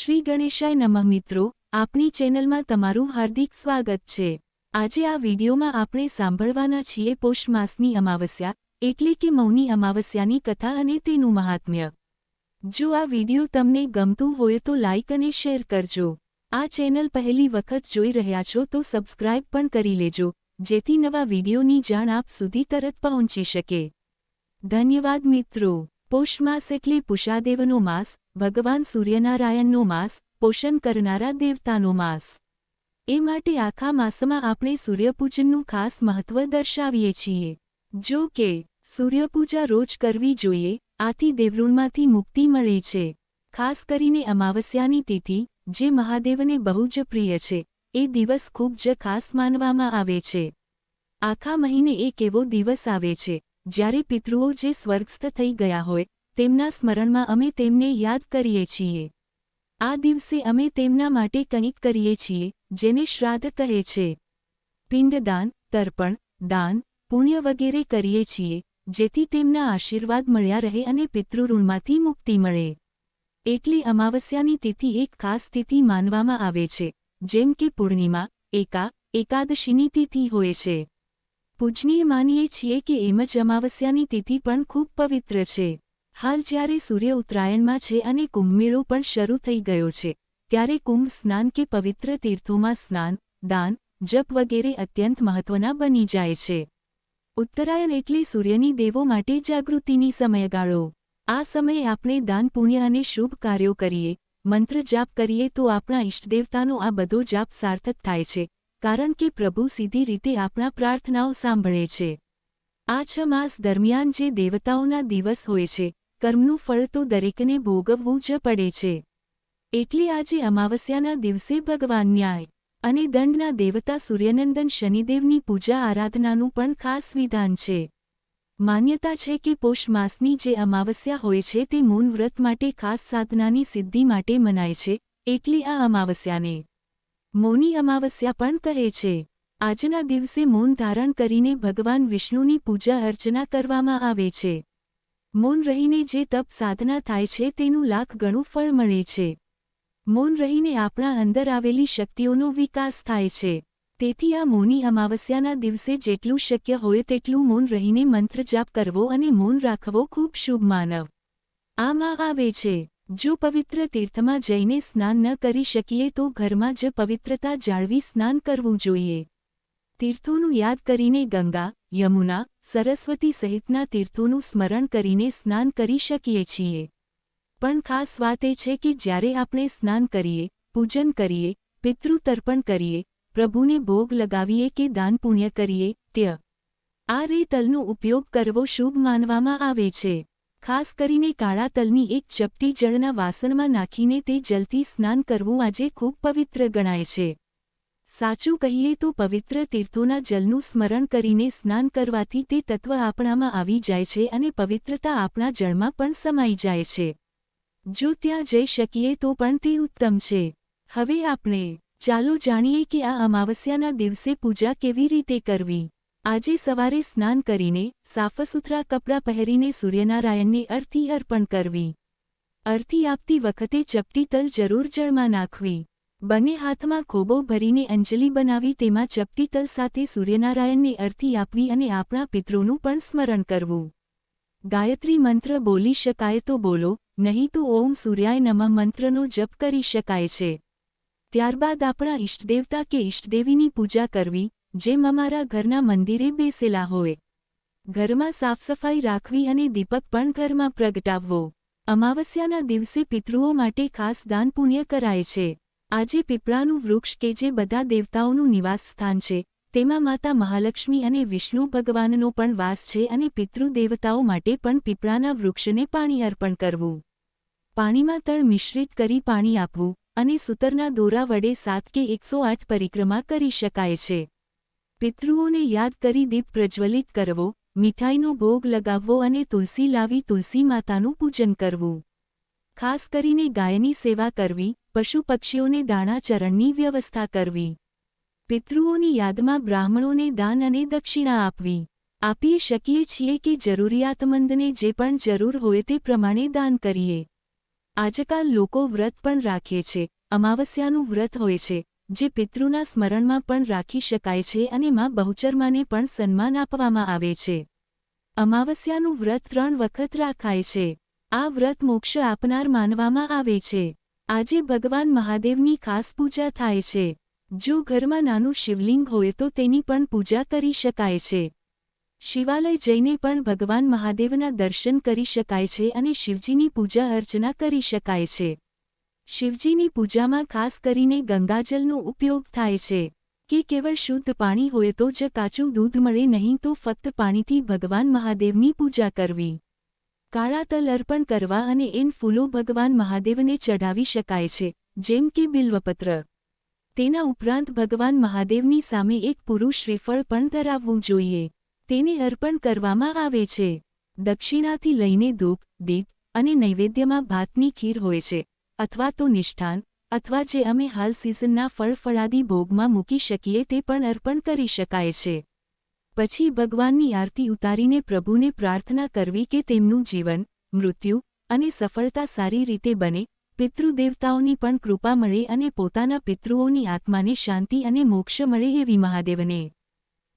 શ્રી ગણેશાય નમઃ મિત્રો, આપણી ચેનલમાં તમારું હાર્દિક સ્વાગત છે। આજે આ વિડીયોમાં આપણે સાંભળવાના છીએ પોષ માસની અમાવસ્યા એટલે કે મૌની અમાવસ્યાની કથા અને તેનું મહાત્મ્ય। જો આ વિડીયો તમને ગમતું હોય તો લાઇક અને શેર કરજો। આ ચેનલ પહેલી વખત જોઈ રહ્યા છો તો સબસ્ક્રાઇબ પણ કરી લેજો, જેથી નવા વિડીયોની જાણ આપ સુધી તરત પહોંચી શકે। ધન્યવાદ મિત્રો। પોષ માસ એટલે પુષાદેવનો માસ, ભગવાન સૂર્યનારાયણનો માસ, પોષણ કરનારા દેવતાનો માસ। એ માટે આખા માસમાં આપણે સૂર્યપૂજનનું ખાસ મહત્વ દર્શાવીએ છીએ। જો કે સૂર્યપૂજા રોજ કરવી જોઈએ, આથી દેવઋણમાંથી મુક્તિ મળે છે। ખાસ કરીને અમાવસ્યાની તિથિ, જે મહાદેવને બહુ જ પ્રિય છે, એ દિવસ ખૂબ જ ખાસ માનવામાં આવે છે। આખા મહિને એક એવો દિવસ આવે છે જ્યારે પિતૃઓ જે સ્વર્ગસ્થ થઈ ગયા હોય તેમના સ્મરણમાં અમે તેમને યાદ કરીએ છીએ। આ દિવસે અમે તેમના માટે કંઈક કરીએ છીએ જેને શ્રાદ્ધ કહે છે। પિંડદાન, તર્પણ, દાન, પુણ્ય વગેરે કરીએ છીએ જેથી તેમના આશીર્વાદ મળ્યા રહે અને પિતૃઋણમાંથી મુક્તિ મળે। એટલે અમાવસ્યાની તિથિ એક ખાસ તિથિ માનવામાં આવે છે, જેમ કે પૂર્ણિમા, એકાદશીની તિથિ હોય છે। પૂજનીય માનીએ છીએ કે એમ જ અમાવસ્યાની તિથિ પણ ખૂબ પવિત્ર છે। હાલ જ્યારે સૂર્ય ઉત્તરાયણમાં છે અને કુંભમેળો પણ શરૂ થઈ ગયો છે, ત્યારે કુંભ સ્નાન કે પવિત્ર તીર્થોમાં સ્નાન, દાન, જપ વગેરે અત્યંત મહત્વના બની જાય છે। ઉત્તરાયણ એટલે સૂર્યની દેવો માટે જાગૃતિની સમયગાળો। આ સમયે આપણે દાન, પુણ્ય અને શુભ કાર્યો કરીએ, મંત્ર જાપ કરીએ તો આપણા ઇષ્ટદેવતાનો આ બધો જાપ સાર્થક થાય છે, કારણ કે પ્રભુ સીધી રીતે આપણા પ્રાર્થનાઓ સાંભળે છે। આ 6 માસ દરમિયાન જે દેવતાઓના દિવસ હોય છે, કર્મનું ફળ તો દરેકને ભોગવવું જ પડે છે। એટલે આજે અમાવસ્યાના દિવસે ભગવાન ન્યાય અને દંડના દેવતા સૂર્યનંદન શનિદેવની પૂજા આરાધનાનું પણ ખાસ વિધાન છે। માન્યતા છે કે પોષ માસની જે અમાવસ્યા હોય છે તે મૌન વ્રત માટે ખાસ સાધનાની સિદ્ધિ માટે મનાય છે, એટલે આ અમાવસ્યાને મૌની અમાવસ્યા પણ કહે છે। આજના દિવસે મૌન ધારણ કરીને ભગવાન વિષ્ણુની પૂજા અર્ચના કરવામાં આવે છે। મૌન રહીને જે તપ સાધના થાય છે તેનું લાખ ગણું ફળ મળે છે। મૌન રહીને આપણા અંદર આવેલી શક્તિઓનો વિકાસ થાય છે। તેથી આ મૌની અમાવસ્યાના દિવસે જેટલું શક્ય હોય તેટલું મૌન રહીને મંત્ર જાપ કરવો અને મૌન રાખવો ખૂબ શુભ માનવ આમાં આવે છે। જો પવિત્ર તીર્થમાં જઈને સ્નાન ન કરી શકીએ તો ઘરમાં જ પવિત્રતા જાળવી સ્નાન કરવું જોઈએ। તીર્થોનું યાદ કરીને ગંગા, યમુના, સરસ્વતી સહિતના તીર્થોનું સ્મરણ કરીને સ્નાન કરી શકીએ છીએ। પણ ખાસ વાત એ છે કે જ્યારે આપણે સ્નાન કરીએ, પૂજન કરીએ, પિતૃ તર્પણ કરીએ, પ્રભુને ભોગ લગાવીએ કે દાન પુણ્ય કરીએ, આ રે તલનો ઉપયોગ કરવો શુભ માનવામાં આવે છે। ખાસ કરીને કાળા તલની એક ચપટી જળના વાસણમાં નાખીને તે જલથી સ્નાન કરવું આજે ખૂબ પવિત્ર ગણાય છે। સાચું કહીએ તો પવિત્ર તીર્થોના જલનું સ્મરણ કરીને સ્નાન કરવાથી તે તત્વ આપણામાં આવી જાય છે અને પવિત્રતા આપણા જળમાં પણ સમાઈ જાય છે। જો ત્યાં જઈ શકીએ તો પણ તે ઉત્તમ છે। હવે આપણે ચાલો જાણીએ કે આ અમાવસ્યાના દિવસે પૂજા કેવી રીતે કરવી। આજે સવારે સ્નાન કરીને, સાફસૂથરા કપડાં પહેરીને સૂર્યનારાયણને અર્થી અર્પણ કરવી। અર્થી આપતી વખતે ચપટી તલ જરૂર જળમાં નાખવી। બંને હાથમાં ખોબો ભરીને અંજલિ બનાવી તેમાં ચપટી તલ સાથે સૂર્યનારાયણને અર્થી આપવી અને આપણા પિતૃનું પણ સ્મરણ કરવું। ગાયત્રી મંત્ર બોલી શકાય તો બોલો, નહીં તો ઓમ સૂર્યાય નમઃ મંત્રનો જપ કરી શકાય છે। ત્યારબાદ આપણા ઇષ્ટદેવતા કે ઇષ્ટદેવીની પૂજા કરવી, જેમ અમારા ઘરના મંદિરે બેસેલા હોય। ઘરમાં સાફસફાઈ રાખવી અને દીપક પણ ઘરમાં પ્રગટાવવો। અમાવસ્યાના દિવસે પિતૃઓ માટે ખાસ દાન પુણ્ય કરાય છે। આજે પીપળાનું વૃક્ષ કે જે બધા દેવતાઓનું નિવાસ સ્થાન છે, તેમાં માતા મહાલક્ષ્મી અને વિષ્ણુ ભગવાનનો પણ વાસ છે અને પિતૃદેવતાઓ માટે પણ પીપળાના વૃક્ષને પાણી અર્પણ કરવું। પાણીમાં તળ મિશ્રિત કરી પાણી આપવું અને સૂતરના દોરા વડે 7 કે 108 પરિક્રમા કરી શકાય છે। પિતૃઓને યાદ કરી દીપ પ્રજ્વલિત કરવો, મીઠાઈનો ભોગ લગાવવો અને તુલસી લાવી તુલસી માતાનું પૂજન કરવું। ખાસ કરીને ગાયની સેવા કરવી, પશુ પક્ષીઓને દાણા ચરણની વ્યવસ્થા કરવી। પિતૃઓની યાદમાં બ્રાહ્મણોને દાન અને દક્ષિણા આપવી। આપી શકીએ છીએ કે જરૂરિયાતમંદને જે પણ જરૂર હોય તે પ્રમાણે દાન કરીએ। આજકાલ લોકો વ્રત પણ રાખે છે. અમાવસ્યાનું વ્રત હોય છે જે પિતૃના સ્મરણમાં પણ રાખી શકાય છે અને માં બહુચરમાને પણ સન્માન આપવામાં આવે છે. અમાવસ્યાનું વ્રત 3 વખત રાખાય છે. આ વ્રત મોક્ષ આપનાર માનવામાં આવે છે. આજે ભગવાન મહાદેવની ખાસ પૂજા થાય છે. જો ઘરમાં નાનું શિવલિંગ હોય તો તેની પણ પૂજા કરી શકાય છે. શિવાલય જઈને પણ ભગવાન મહાદેવના દર્શન કરી શકાય છે અને શિવજીની પૂજા અર્ચના કરી શકાય છે. શિવજીની પૂજામાં ખાસ કરીને ગંગાજળનો ઉપયોગ થાય છે. કે કેવળ શુદ્ધ પાણી હોય તો જ કાચું દૂધ મળે નહીં તો ફક્ત પાણીથી ભગવાન મહાદેવની પૂજા કરવી. કાળા તલ અર્પણ કરવા અને એન ફૂલો ભગવાન મહાદેવને ચઢાવી શકાય છે, જેમ કે બિલ્વપત્ર. તેના ઉપરાંત ભગવાન મહાદેવની સામે એક પૂરું શ્રીફળ પણ ધરાવવું જોઈએ. તેને અર્પણ કરવામાં આવે છે. દક્ષિણાથી લઈને ધૂપ, દીપ અને નૈવેદ્યમાં ભાતની ખીર હોય છે, અથવા તો નિષ્ઠાન, અથવા જે અમે હાલ સિઝનના ફળફળાદી ભોગમાં મૂકી શકીએ તે પણ અર્પણ કરી શકાય છે. પછી ભગવાનની આરતી ઉતારીને પ્રભુને પ્રાર્થના કરવી કે તેમનું જીવન, મૃત્યુ અને સફળતા સારી રીતે બને, પિતૃદેવતાઓની પણ કૃપા મળે અને પોતાના પિતૃઓની આત્માને શાંતિ અને મોક્ષ મળે એવી મહાદેવને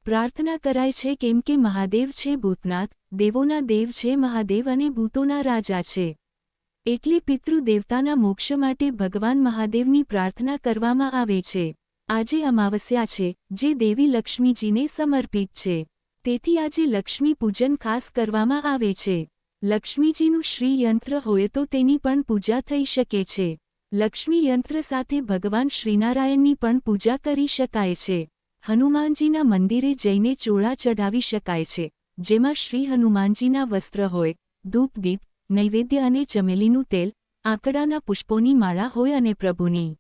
પ્રાર્થના કરાય છે. કેમ કે મહાદેવ છે ભૂતનાથ, દેવોના દેવ છે મહાદેવ અને ભૂતોના રાજા છે. એટલે પિતૃદેવતાના મોક્ષ માટે ભગવાન મહાદેવની પ્રાર્થના કરવામાં આવે છે. આજે અમાવસ્યા છે, જે દેવી લક્ષ્મીજીને સમર્પિત છે. તેથી આજે લક્ષ્મી પૂજન ખાસ કરવામાં આવે છે. લક્ષ્મીજીનું શ્રી યંત્ર હોય તો તેની પણ પૂજા થઈ શકે છે. લક્ષ્મી યંત્ર સાથે ભગવાન શ્રીનારાયણની પણ પૂજા કરી શકાય છે. હનુમાનજીના મંદિરે જઈને ચોળા ચઢાવી શકાય છે, જેમાં શ્રી હનુમાનજીના વસ્ત્ર હોય, ધૂપ-દીપ, નૈવેદ્ય અને ચમેલીનું તેલ, આંકડાના પુષ્પોની માળા હોય અને પ્રભુની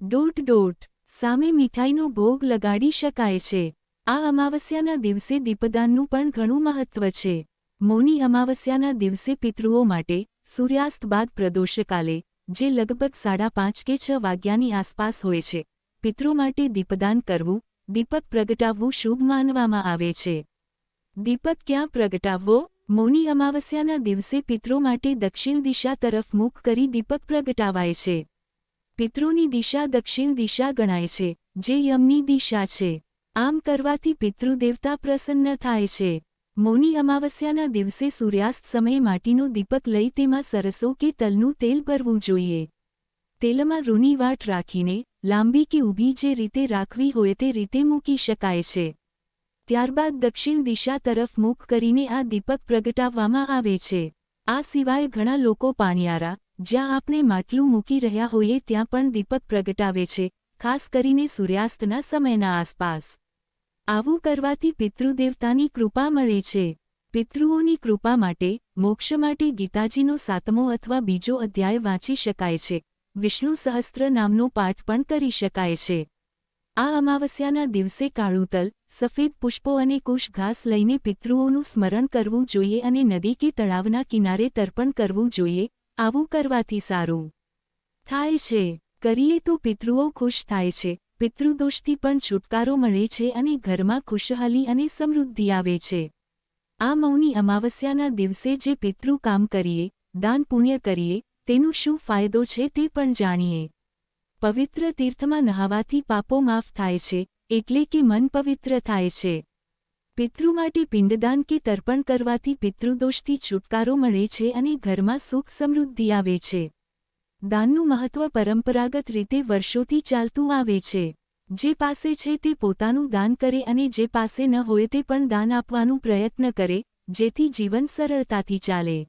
દોટ સામે મીઠાઈનો ભોગ લગાડી શકાય છે. આ અમાવસ્યાના દિવસે દીપદાનનું પણ ઘણું મહત્વ છે. મૌની અમાવસ્યાના દિવસે પિતૃઓ માટે સૂર્યાસ્ત બાદ પ્રદોષકાલે, જે લગભગ 5:30 કે 6 વાગ્યાની આસપાસ હોય છે, પિતૃ માટે દીપદાન કરવું, દીપક પ્રગટાવવું શુભ માનવામાં આવે છે. દીપક ક્યાં પ્રગટાવવો? મૌની અમાવસ્યાના દિવસે પિતૃ માટે દક્ષિણ દિશા તરફ મુખ કરી દીપક પ્રગટાવાય છે. પિતૃની દિશા દક્ષિણ દિશા ગણાય છે, જે યમની દિશા છે. આમ કરવાથી પિતૃદેવતા પ્રસન્ન થાય છે. મૌની અમાવસ્યાના દિવસે સૂર્યાસ્ત સમયે માટીનો દીપક લઈ તેમાં સરસો કે તલનું તેલ ભરવું જોઈએ. તેલમાં રૂની વાટ રાખીને, લાંબી કે ઊભી જે રીતે રાખવી હોય તે રીતે મૂકી શકાય છે. ત્યારબાદ દક્ષિણ દિશા તરફ મુખ કરીને આ દીપક પ્રગટાવવામાં આવે છે. આ સિવાય ઘણા લોકો પાણિયારા, જ્યાં આપણે માટલું મૂકી રહ્યા હોઈએ ત્યાં પણ દીપક પ્રગટાવે છે, ખાસ કરીને સૂર્યાસ્તના સમયના આસપાસ. આવું કરવાથી પિતૃદેવતાની કૃપા મળે છે. પિતૃઓની કૃપા માટે, મોક્ષ માટે ગીતાજીનો 7મો અથવા બીજો અધ્યાય વાંચી શકાય છે. વિષ્ણુ સહસ્ત્ર નામનો પાઠ પણ કરી શકાય છે. આ અમાવસ્યાના દિવસે કાળું તલ, સફેદ પુષ્પો અને કુશ ઘાસ લઈને પિતૃઓનું સ્મરણ કરવું જોઈએ અને નદી કે તળાવના કિનારે તર્પણ કરવું જોઈએ. આવું કરવાથી સારું થાય છે. કરીએ તો પિતૃઓ ખુશ થાય છે, પિતૃદોષથી પણ છુટકારો મળે છે અને ઘરમાં ખુશહાલી અને સમૃદ્ધિ આવે છે. આ મૌની અમાવસ્યાના દિવસે જે પિતૃ કામ કરીએ, દાન પુણ્ય કરીએ, તેનું શું ફાયદો છે તે પણ જાણીએ. પવિત્ર તીર્થમાં નહાવાથી પાપો માફ થાય છે, એટલે કે મન પવિત્ર થાય છે. પિતૃ માટે પિંડદાન કે તર્પણ કરવાથી પિતૃદોષથી છુટકારો મળે છે અને ઘરમાં સુખ સમૃદ્ધિ આવે છે. દાનનું મહત્વ પરંપરાગત રીતે વર્ષોથી ચાલતું આવે છે. જે પાસે છે તે પોતાનું દાન કરે અને જે પાસે ન હોય તે પણ દાન આપવાનું પ્રયત્ન કરે, જેથી જીવન સરળતાથી ચાલે.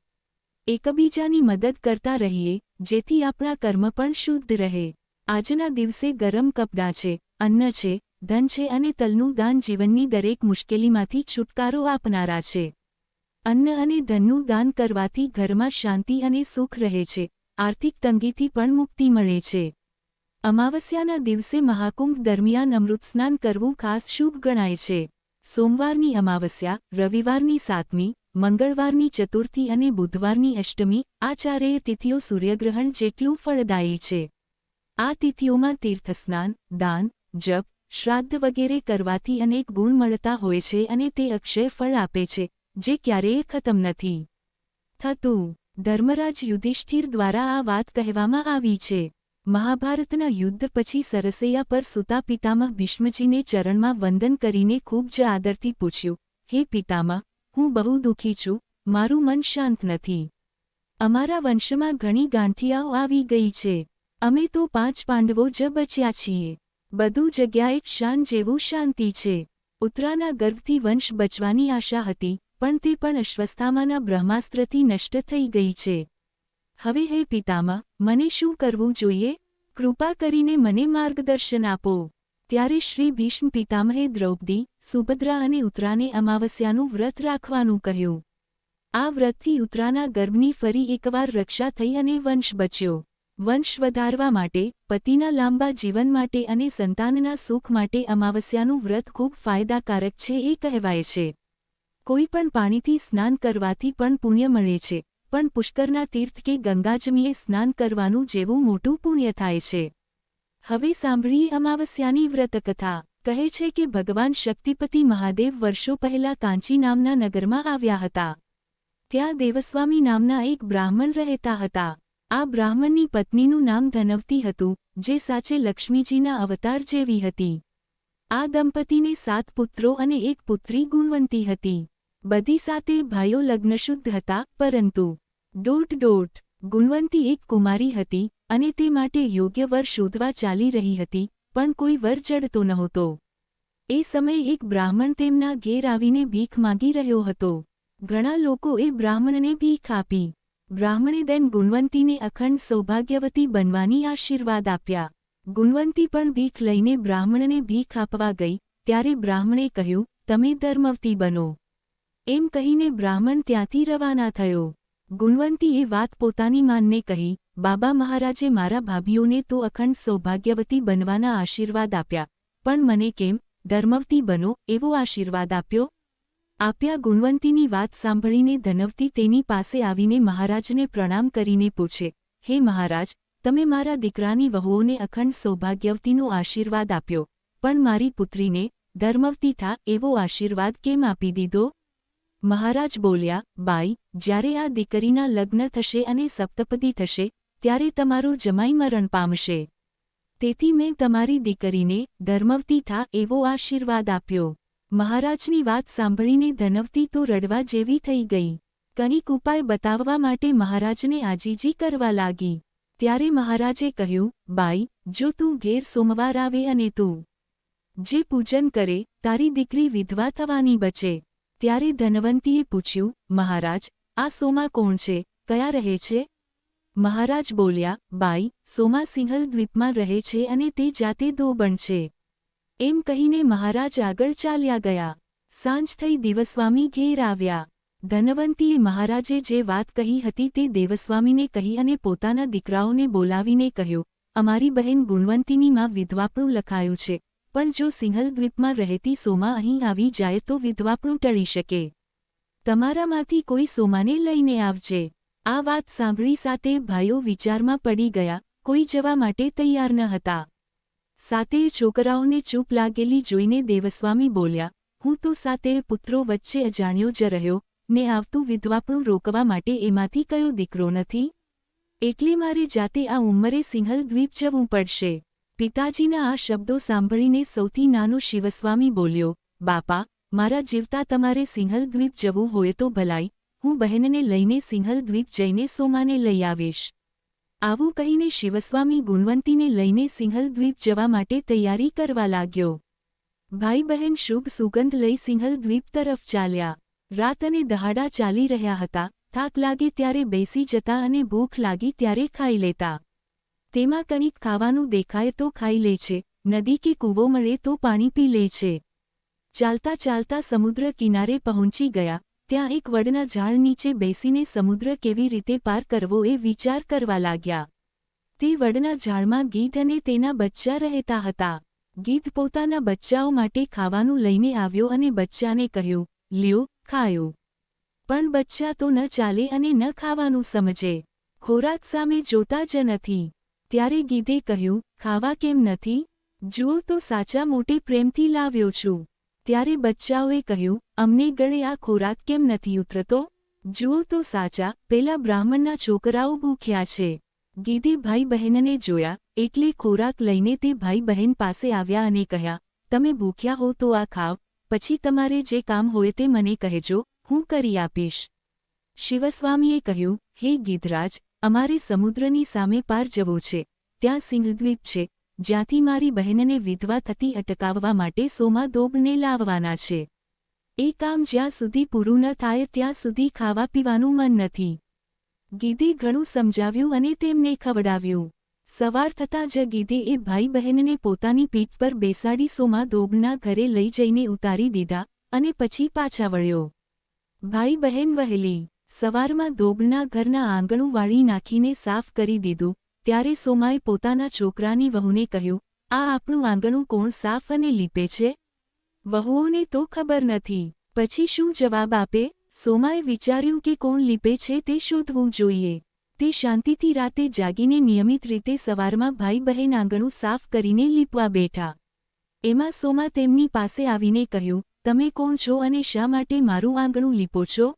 એકબીજાની મદદ કરતા રહીએ, જેથી આપણા કર્મ પણ શુદ્ધ રહે. આજના દિવસે ગરમ કપડાં છે, અન્ન છે, ધન છે અને તલનું દાન જીવનની દરેક મુશ્કેલીમાંથી છુટકારો આપનારા છે. અન્ન અને ધનનું દાન કરવાથી ઘરમાં શાંતિ અને સુખ રહે છે, આર્થિક તંગીથી પણ મુક્તિ મળે છે. અમાવસ્યાના દિવસે મહાકુંભ દરમિયાન અમૃતસ્નાન કરવું ખાસ શુભ ગણાય છે. સોમવારની અમાવસ્યા, રવિવારની 7મી, મંગળવારની ચતુર્થી અને બુધવારની અષ્ટમી, આ ચારેય તિથિઓ સૂર્યગ્રહણ જેટલું ફળદાયી છે. આ તિથિઓમાં તીર્થસ્નાન, દાન, જપ, શ્રાદ્ધ વગેરે કરવાથી અનેક ગુણ મળતા હોય છે અને તે અક્ષય ફળ આપે છે, જે ક્યારેય ખતમ નથી થતું. ધર્મરાજ યુધિષ્ઠિર દ્વારા આ વાત કહેવામાં આવી છે. મહાભારતના યુદ્ધ પછી સરસૈયા પર સૂતા પિતામહ ભીષ્મજીને ચરણમાં વંદન કરીને ખૂબ જ આદરથી પૂછ્યું, હે પિતામહ, હું બહુ દુઃખી છું, મારું મન શાંત નથી. અમારા વંશમાં ઘણી ગાંઠિયાઓ આવી ગઈ છે. અમે તો 5 પાંડવો જ બચ્યા છીએ. બધું જગ્યાએ શાન જેવું શાંતિ છે. ઉત્તરાના ગર્ભથી વંશ બચવાની આશા હતી, પણ તે પણ અશ્વસ્થામાના બ્રહ્માસ્ત્રથી નષ્ટ થઈ ગઈ છે. હવે હે પિતામહ, મને શું કરવું જોઈએ? કૃપા કરીને મને માર્ગદર્શન આપો. ત્યારે શ્રી ભીષ્મ પિતામહે દ્રૌપદી, સુભદ્રા અને ઉત્તરાને અમાવસ્યાનું વ્રત રાખવાનું કહ્યું. આ વ્રતથી ઉત્તરાના ગર્ભની ફરી એકવાર રક્ષા થઈ અને વંશ બચ્યો. વંશ વધારવા માટે, પતિના લાંબા જીવન માટે અને સંતાનના સુખ માટે અમાવસ્યાનું વ્રત ખૂબ ફાયદાકારક છે એ કહેવાય છે. કોઈ પણ પાણીથી સ્નાન કરવાથી પણ પુણ્ય મળે છે, પણ પુષ્કરના તીર્થ કે ગંગાજમીએ સ્નાન કરવાનું જેવું મોટું પુણ્ય થાય છે. હવે સાંભળીએ અમાવસ્યાની વ્રતકથા. કહે છે કે ભગવાન શક્તિપતિ મહાદેવ વર્ષો પહેલા કાંચી નામના નગરમાં આવ્યા હતા. ત્યાં દેવસ્વામી નામના એક બ્રાહ્મણ રહેતા હતા. આ બ્રાહ્મણની પત્નીનું નામ ધનવતી હતું, જે સાચે લક્ષ્મીજીના અવતાર જેવી હતી. આ દંપતીને 7 પુત્રો અને 1 પુત્રી ગુણવંતી હતી. બધી 7 ભાઈઓ લગ્નશુદ્ધ હતા, પરંતુ ગુણવંતી એક કુમારી હતી અને તે માટે યોગ્ય વર શોધવા ચાલી રહી હતી, પણ કોઈ વર જડતો નહોતો. એ સમયે એક બ્રાહ્મણ તેમના ઘેર આવીને ભીખ માંગી રહ્યો હતો. ઘણા લોકોએ બ્રાહ્મણને ભીખ આપી. બ્રાહ્મણે દેન ગુણવંતીને અખંડ સૌભાગ્યવતી બનવાની આશીર્વાદ આપ્યા. ગુણવંતી પણ ભીખ લઈને બ્રાહ્મણને ભીખ આપવા ગઈ, ત્યારે બ્રાહ્મણે કહ્યું, તમે ધર્મવતી બનો. એમ કહીને બ્રાહ્મણ ત્યાંથી રવાના થયો. ગુણવંતીએ વાત પોતાની માનને કહી, બાબા મહારાજે મારા ભાભીઓને તો અખંડ સૌભાગ્યવતી બનવાના આશીર્વાદ આપ્યા, પણ મને કેમ ધર્મવતી બનો એવો આશીર્વાદ આપ્યો? ગુણવંતીની વાત સાંભળીને ધનવતી તેની પાસે આવીને મહારાજને પ્રણામ કરીને પૂછે, હે મહારાજ, તમે મારા દીકરાની વહુઓને અખંડ સૌભાગ્યવતીનો આશીર્વાદ આપ્યો, પણ મારી પુત્રીને ધર્મવતી થા એવો આશીર્વાદ કેમ આપી દીધો? મહારાજ બોલ્યા, બાઈ, જ્યારે આ દીકરીના લગ્ન થશે અને સપ્તપદી થશે, ત્યારે તમારો જમાઈ મરણ પામશે. તેથી મેં તમારી દીકરીને ધર્મવતી થા એવો આશીર્વાદ આપ્યો. મહારાજની વાત સાંભળીને ધનવતી તો રડવા જેવી થઈ ગઈ. કંઈક ઉપાય બતાવવા માટે મહારાજને આજીજી કરવા લાગી. ત્યારે મહારાજે કહ્યું, બાઈ, જો તું ઘેર સોમવાર આવે અને તું જે પૂજન કરે, તારી દીકરી વિધવા થવાની બચે. ત્યારે ધનવંતીએ પૂછ્યું, મહારાજ, આ સોમા કોણ છે, કયા રહે છે? મહારાજ બોલ્યા, બાઈ, સોમા સિંહલ દ્વીપમાં રહે છે અને તે જાતે ધોબણ છે. એમ કહીને મહારાજ આગળ ચાલ્યા ગયા. સાંજ થઈ દેવસ્વામી ઘેર આવ્યા. ધનવંતીએ મહારાજે જે વાત કહી હતી તે દેવસ્વામીને કહી અને પોતાના દીકરાઓને બોલાવીને કહ્યું, અમારી બહેન ગુણવંતીની માં વિધવાપણું લખાયું છે, પણ જો સિંહલ દ્વીપમાં રહેતી સોમા અહીં આવી જાય તો વિધવાપણું ટળી શકે. તમારામાંથી કોઈ સોમાને લઈને આવજે. આ વાત સાંભળી 7 ભાઈઓ વિચારમાં પડી ગયા, કોઈ જવા માટે તૈયાર ન હતા. 7 છોકરાઓને ચૂપ લાગેલી જોઈને દેવસ્વામી બોલ્યા, હું તો 7 પુત્રો વચ્ચે અજાણ્યો જ રહ્યો, ને આવતું વિધવાપણું રોકવા માટે એમાંથી કયો દીકરો નથી? એટલે મારે જાતે આ ઉંમરે સિંહલ દ્વીપ જવું પડશે. પિતાજીના આ શબ્દો સાંભળીને સૌથી નાનો શિવસ્વામી બોલ્યો, બાપા, મારા જીવતા તમારે સિંહલ દ્વીપ જવું હોય તો ભલાઈ, હું બહેનને લઈને સિંહલ દ્વીપ જઈને સોમાને લઈ આવીશ. આવું કહીને શિવસ્વામી ગુણવંતીને લઈને સિંહલ દ્વીપ જવા માટે તૈયારી કરવા લાગ્યો. ભાઈ બહેન શુભ સુગંધ લઈ સિંહલ દ્વીપ તરફ ચાલ્યા. રાત અને દહાડા ચાલી રહ્યા હતા, થાક લાગે ત્યારે બેસી જતા અને ભૂખ લાગી ત્યારે ખાઈ લેતા. તેમાં કંઈક ખાવાનું દેખાય તો ખાઈ લે છે, નદી કે કૂવો મળે તો પાણી પી લે છે. ચાલતા ચાલતા સમુદ્ર કિનારે પહોંચી ગયા. ત્યાં એક વડના ઝાડ નીચે બેસીને સમુદ્ર કેવી રીતે પાર કરવો એ વિચાર કરવા લાગ્યા. તે વડના ઝાડમાં ગીધ અને તેના બચ્ચા રહેતા હતા. ગીધ પોતાના બચ્ચાઓ માટે ખાવાનું લઈને આવ્યો અને બચ્ચાને કહ્યું, લ્યો, ખાયો. પણ બચ્ચા તો ન ચાલે અને ન ખાવાનું સમજે. ખોરાક સામે જોતા જ નથી. ત્યારે ગીધે કહ્યું, ખાવા કેમ નથી? જુઓ તો સાચા મોટે પ્રેમથી લાવ્યો છું. ત્યારે બચ્ચાઓએ કહ્યું, અમને ગળે આ ખોરાક કેમ નથી ઉતરતો? જુઓ તો સાચા, પેલા બ્રાહ્મણના છોકરાઓ ભૂખ્યા છે. ગીધે ભાઈ બહેનને જોયા એટલે ખોરાક લઈને તે ભાઈ બહેન પાસે આવ્યા અને કહ્યા, તમે ભૂખ્યા હો તો આ ખાવ, પછી તમારે જે કામ હોય તે મને કહેજો, હું કરી આપીશ. શિવસ્વામીએ કહ્યું, હે ગિધરાજ, અમારે સમુદ્રની સામે પાર જવું છે. ત્યાં સિંહદ્વીપ છે, જ્યાંથી મારી બહેનને વિધવા થતી અટકાવવા માટે સોમા દોબને લાવવાના છે. એ કામ જ્યાં સુધી પૂરું ન થાય ત્યાં સુધી ખાવા પીવાનું મન નથી. ગીધે ઘણું સમજાવ્યું અને તેમને ખવડાવ્યું. સવાર થતાં જ ગીધે એ ભાઈ બહેનને પોતાની પીઠ પર બેસાડી સોમા દોબના ઘરે લઈ જઈને ઉતારી દીધા અને પછી પાછા વળ્યો. ભાઈ બહેન વહેલી સવારમાં દોબના ઘરના આંગણું વાળી નાખીને સાફ કરી દીધું. ત્યારે સોમાએ પોતાના છોકરાની વહુને કહ્યું, આ આપણું આંગણું કોણ સાફ અને લીપે છે? વહુઓને તો ખબર નથી, પછી શું જવાબ આપે? સોમાએ વિચાર્યું કે કોણ લીપે છે તે શોધવું જોઈએ. તે શાંતિથી રાતે જાગીને નિયમિત રીતે સવારમાં ભાઈ બહેન આંગણું સાફ કરીને લીપવા બેઠા. એમાં સોમા તેમની પાસે આવીને કહ્યું, તમે કોણ છો અને શા માટે મારું આંગણું લીપો છો?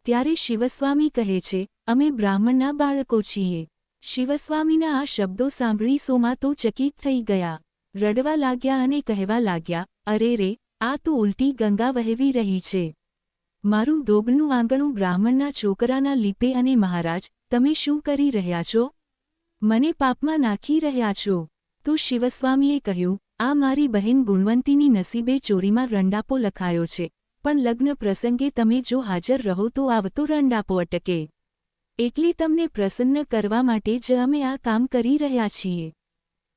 ત્યારે શિવસ્વામી કહે છે, અમે બ્રાહ્મણના બાળકો છીએ. શિવસ્વામીના આ શબ્દો સાંભળી સોમા તો ચકિત થઈ ગયા. રડવા લાગ્યા અને કહેવા લાગ્યા, અરે રે, આ તો ઉલટી ગંગા વહેવી રહી છે. મારું દોબનું આંગણું બ્રાહ્મણના છોકરાના લીપે અને મહારાજ, તમે શું કરી રહ્યા છો? મને પાપમાં નાખી રહ્યા છો. તો શિવસ્વામીએ કહ્યું, આ મારી બહેન ગુણવંતીની નસીબે ચોરીમાં રંડાપો લખાયો છે, પણ લગ્ન પ્રસંગે તમે જો હાજર રહો તો આવતો રંડાપો અટકે. એટલે તમને પ્રસન્ન કરવા માટે જ અમે આ કામ કરી રહ્યા છીએ.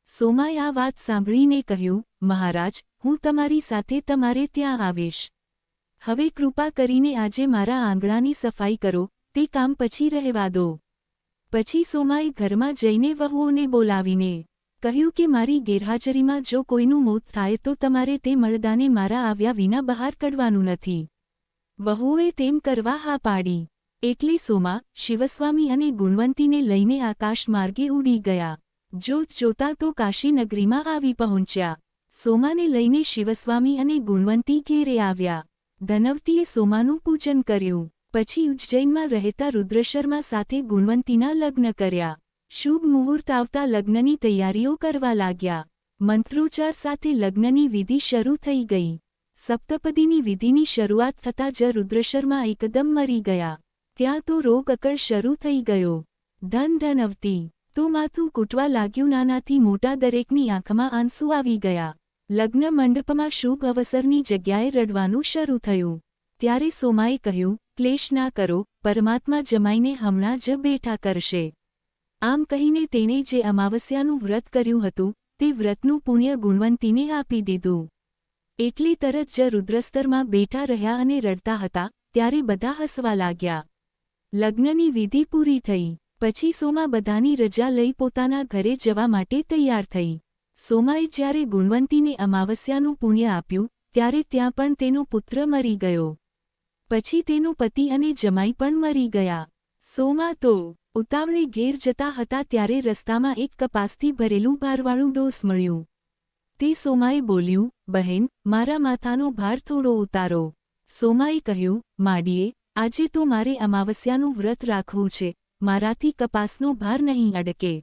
સોમાએ આ વાત સાંભળીને કહ્યું, મહારાજ, હું તમારી સાથે તમારે ત્યાં આવીશ. હવે કૃપા કરીને આજે મારા આંગણાની સફાઈ કરો, તે કામ પછી રહેવા દો. પછી સોમાએ ઘરમાં જઈને વહુઓને બોલાવીને કહ્યું કે મારી ગેરહાજરીમાં જો કોઈનું મોત થાય તો તમારે તે મરદાને મારા આવ્યા વિના બહાર કાઢવાનું નથી. વહુએ તેમ કરવા હા પાડી. એટલે સોમા, શિવસ્વામી અને ગુણવંતીને લઈને આકાશ માર્ગે ઉડી ગયા. જોત જોતા તો કાશીનગરીમાં આવી પહોંચ્યા. સોમાને લઈને શિવસ્વામી અને ગુણવંતી ઘેરે આવ્યા. ધનવતીએ સોમાનું પૂજન કર્યું. પછી ઉજ્જૈનમાં રહેતા રુદ્રશર્મા સાથે ગુણવંતીના લગ્ન કર્યા. શુભ મુહૂર્ત આવતા લગ્નની તૈયારીઓ કરવા લાગ્યા. મંત્રોચ્ચાર સાથે લગ્નની વિધિ શરૂ થઈ ગઈ. સપ્તપદીની વિધિની શરૂઆત થતાં જ રુદ્રશર્મા એકદમ મરી ગયા. ત્યાં તો રોગ અકળ શરૂ થઈ ગયો. ધનવતી તો માથું કૂટવા લાગ્યું. નાનાથી મોટા દરેકની આંખમાં આંસુ આવી ગયા. લગ્ન મંડપમાં શુભ અવસરની જગ્યાએ રડવાનું શરૂ થયું. ત્યારે સોમાએ કહ્યું, ક્લેશ ના કરો, પરમાત્મા જમાઈને હમણાં જ બેઠા કરશે. આમ કહીને તેણે જે અમાવસ્યાનું વ્રત કર્યું હતું તે વ્રતનું પુણ્ય ગુણવંતીને આપી દીધું. એટલે તરત જ રુદ્રસ્તરમાં બેઠા રહ્યા અને રડતા હતા. ત્યારે બધા હસવા લાગ્યા. લગ્નની વિધિ પૂરી થઈ. પછી સોમા બધાની રજા લઈ પોતાના ઘરે જવા માટે તૈયાર થઈ. સોમાએ જ્યારે ગુણવંતીને અમાવસ્યાનું પુણ્ય આપ્યું ત્યારે ત્યાં પણ તેનો પુત્ર મરી ગયો. પછી તેનો પતિ અને જમાઈ પણ મરી ગયા. સોમા તો ઉતાવળે ઘેર જતા હતા ત્યારે રસ્તામાં એક કપાસથી ભરેલું ભારવાળું ડોસ મળ્યું. તે સોમાએ બોલ્યું, બહેન, મારા માથાનો ભાર થોડો ઉતારો. સોમાએ કહ્યું, માડીએ, આજે તો મારે અમાવસ્યાનું વ્રત રાખવું છે, મારાથી કપાસનો ભાર નહીં અડકે.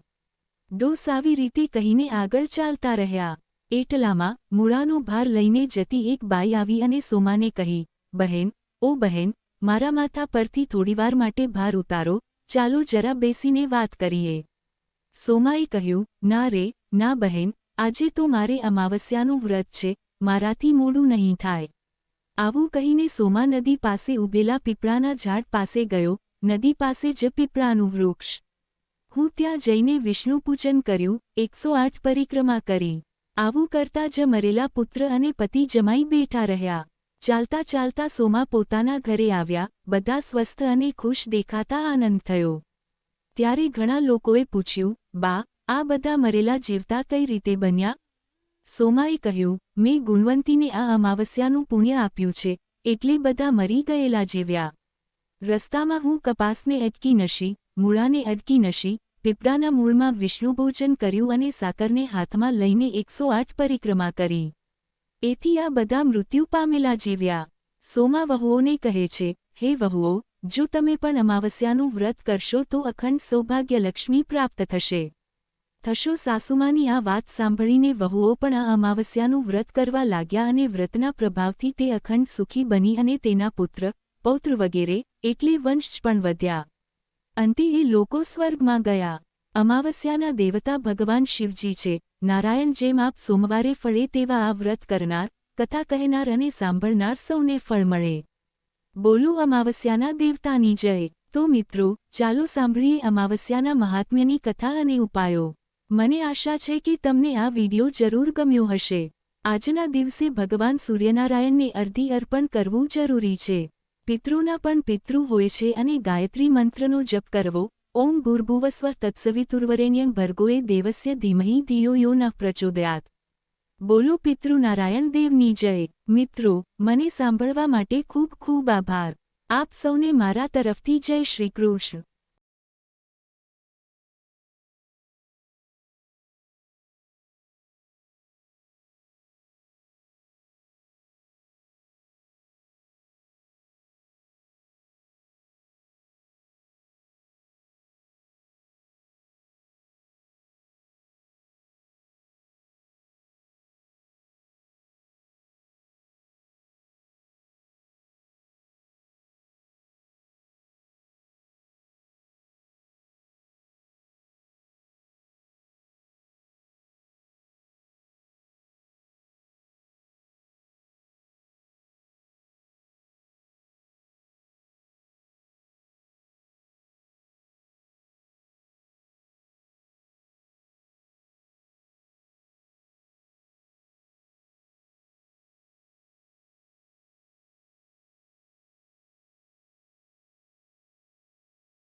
ડોસ આવી રીતે કહીને આગળ ચાલતા રહ્યા. એટલામાં મૂળાનો ભાર લઈને જતી એક બાઈ આવી અને સોમાને કહી, બહેન, ઓ બહેન, મારા માથા પરથી થોડીવાર માટે ભાર ઉતારો, ચાલો જરા બેસીને વાત કરીએ. સોમાએ કહ્યું, ના રે, ના બહેન, આજે તો મારે અમાવસ્યાનું વ્રત છે, મારાથી મોડું નહીં થાય. આવું કહીને સોમા નદી પાસે ઊભેલા પીપળાના ઝાડ પાસે ગયો. નદી પાસે જ પીપળાનું વૃક્ષ. હું ત્યાં જઈને વિષ્ણુ પૂજન કર્યું, 108 પરિક્રમા કરી. આવું કરતા જ મરેલા પુત્ર અને પતિ જમાઈ બેઠા રહ્યા. ચાલતા ચાલતા સોમા પોતાના ઘરે આવ્યા. બધા સ્વસ્થ અને ખુશ દેખાતા આનંદ થયો. ત્યારે ઘણા લોકોએ પૂછ્યું, બા, આ બધા મરેલા જીવતા કઈ રીતે બન્યા? સોમાએ કહ્યું, મેં ગુણવંતીને આ અમાવસ્યાનું પુણ્ય આપ્યું છે, એટલે બધા મરી ગયેલા જીવ્યા. રસ્તામાં હું કપાસને અટકી નશી, મૂળાને અટકી નશી, પીપળાના મૂળમાં વિષ્ણુભોજન કર્યું અને સાકરને હાથમાં લઈને 108 પરિક્રમા કરી. એથી આ બધા મૃત્યુ પામેલા જીવ્યા. સોમા વહુઓને કહે છે, હે વહુઓ, જો તમે પણ અમાવસ્યાનું વ્રત કરશો તો અખંડ સૌભાગ્યલક્ષ્મી પ્રાપ્ત થશો. સાસુમાની આ વાત સાંભળીને વહુઓ પણ આ અમાવસ્યાનું વ્રત કરવા લાગ્યા અને વ્રતના પ્રભાવથી તે અખંડ સુખી બની અને તેના પુત્ર, પૌત્ર વગેરે એટલે વંશ પણ વધ્યા. અંતે એ લોકો સ્વર્ગમાં ગયા. અમાવસ્યાના દેવતા ભગવાન શિવજી છે. નારાયણ જેમ આપ સોમવારે ફળે તેવા આ વ્રત કરનાર, કથા કહેનાર અને સાંભળનાર સૌને ફળ મળે. બોલો અમાવસ્યાના દેવતાની જય. તો મિત્રો, ચાલો સાંભળીએ અમાવસ્યાના મહાત્મ્યની કથા અને ઉપાયો. મને આશા છે કે તમને આ વિડિયો જરૂર ગમ્યો હશે. આજના દિવસે ભગવાન સૂર્યનારાયણને અર્ધી અર્પણ કરવું જરૂરી છે. પિતૃના પણ પિતૃ હોય છે અને ગાયત્રી મંત્રનો જપ કરવો. ઓમ ભૂર્ભુવસ્વઃ તત્સવિતુર્વરેણ્યં ભર્ગોએ દેવસ્ય ધીમહિ ધિયો યો નઃ પ્રચોદયાત. બોલો પિતૃનારાયણ દેવની જય. મિત્રો, મને સાંભળવા માટે ખૂબ ખૂબ આભાર. આપ સૌને મારા તરફથી જય શ્રી કૃષ્ણ.